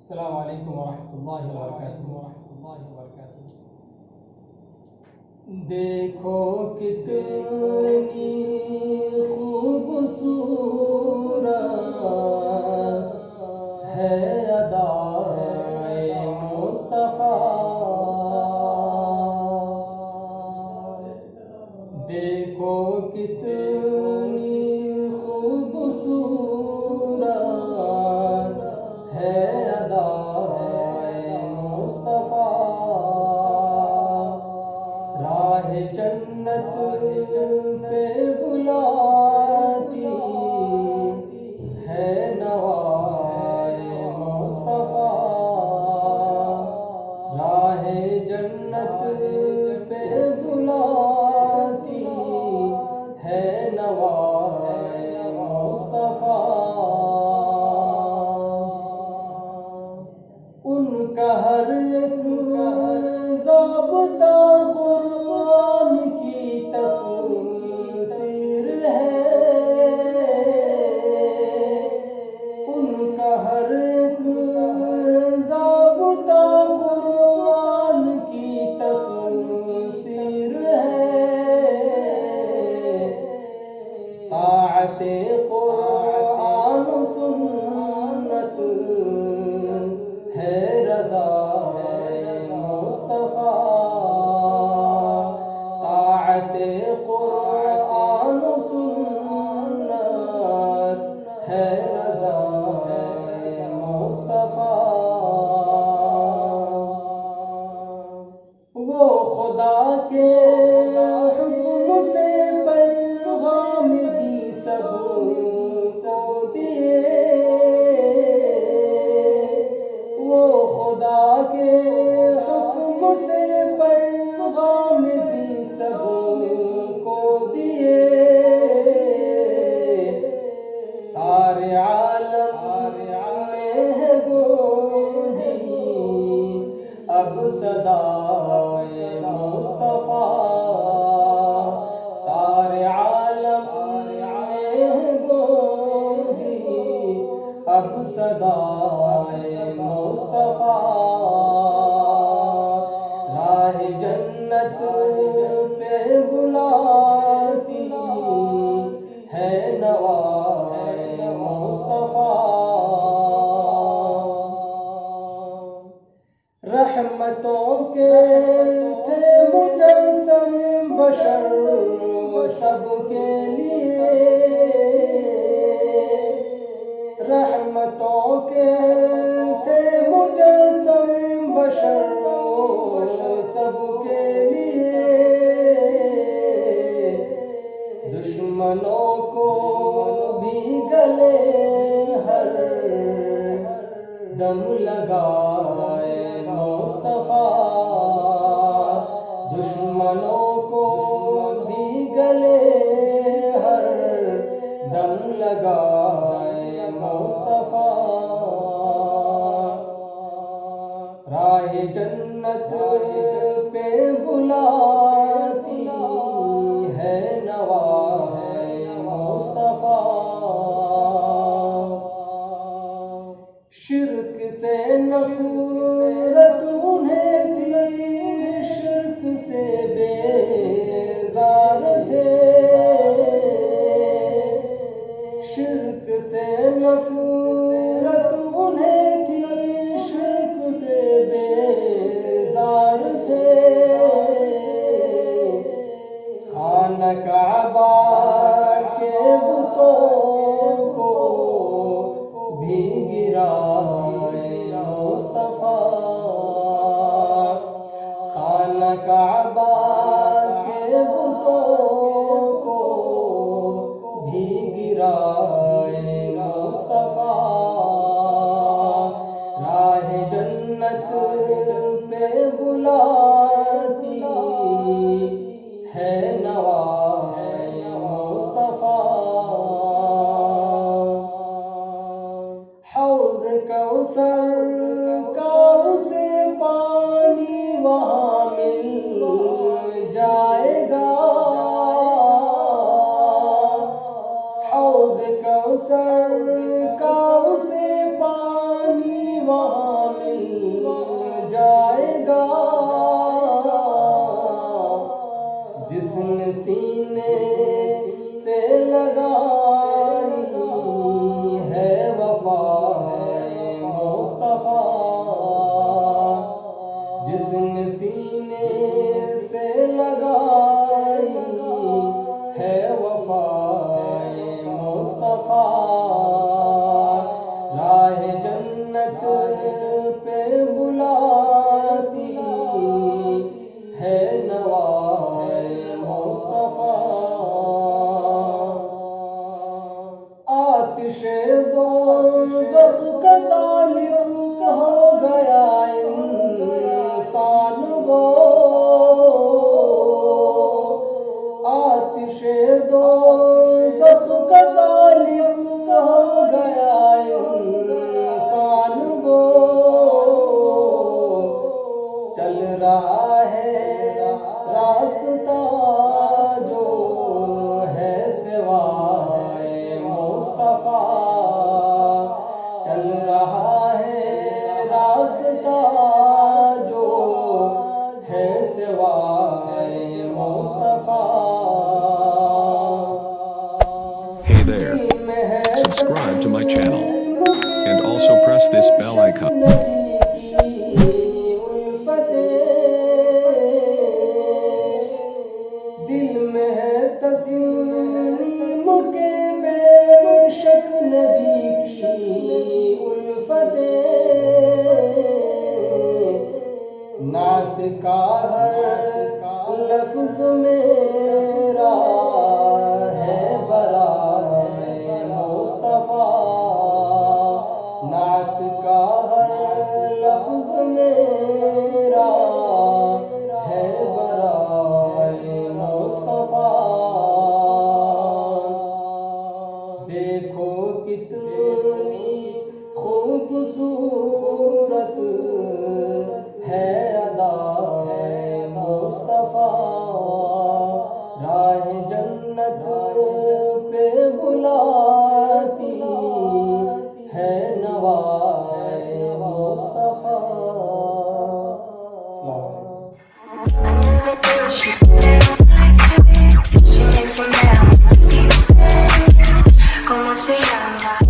السلام علیکم ورحمۃ اللہ وبرکاتہ۔ دیکھو کتنی خوبصورت ہے ادائے مصطفیٰ، دیکھو کتنی خوبصورت ہے ادائے مصطفیٰ، راہ جنت پہ بلاتی ہے نوائے مصطفیٰ، راہ جنت پہ بلاتی ہے نوائے مصطفیٰ، ان کا ہر ایک ضابطہ قرآن کی تفسیر ہے، ان کا ہر ایک ضابطہ قرآن کی تفسیر ہے، طاعت قرآن و سنت ہے رضا مصطفیٰ، طاعت قرآن و سنت ہے رضا مصطفیٰ، وہ خدا کے حکم سے پیغام دی سب کو دیے، وہ خدا کے حکم سے پیغام دی سب کو دیے، سارے عالم میں ہے گونجی اب صدائے مصطفیٰ، سارے عالم میں ہے گونجی اب صدائے مصطفیٰ، راہ جنت پہ بلاتی ہے نوائے مصطفیٰ، رحمتوں کے تھے مجسم بشر سب کے لیے، رحمتوں کے تھے مجسم بشر سب کے لیے، دشمنوں کو بھی گلے ہر دم لگائے مصطفیٰ، دشمنوں کو بھی گلے ہر دم لگائے مصطفیٰ، راہ جنت پہ بلاتی ہے نوائے مصطفیٰ، شرک سے نفرت انہیں تھی، شرک سے بیزار تھے، شرک سے نفرت انہیں تھی، شرک سے بیزار تھے، خانہ کعبہ کے بتوں کو بھی گرائے مصطفیٰ، خانہ کعبہ کے بتوں کو بھی گرائے مصطفیٰ، راہ جنت پہ بلاتی ہے نوائے مصطفیٰ، حوض کوثر کا اسے پانی وہاں مل جائے گا، حوض کوثر کا اسے پانی وہاں جنت پہ بلاتی ہے نوائے مصطفیٰ، آتش دوزخ کا طالب ہو گیا انسان وہ، آتش دوزخ کا طالب ہو گیا انسان وہ، چل رہا ہے راستہ جو ہے سوائے مصطفیٰ، چل رہا ہے راستہ جو ہے سوائے مصطفیٰ۔ Hey there, subscribe to my channel and also press this bell icon. دل میں ہے تسلیم کے بے شک نبی کی الفتیں، نعت کا ہر لفظ میرا ہے برائے مصطفیٰ، نعت کا ہر لفظ میرا ہے برائے مصطفیٰ۔ دیکھو کتنی خوبصورت ہے ادا مصطفیٰ، راہ جنت پہ بلاتی ہے نوائے مصطفیٰ۔ السلام علیکم۔ ¿Cómo se llama?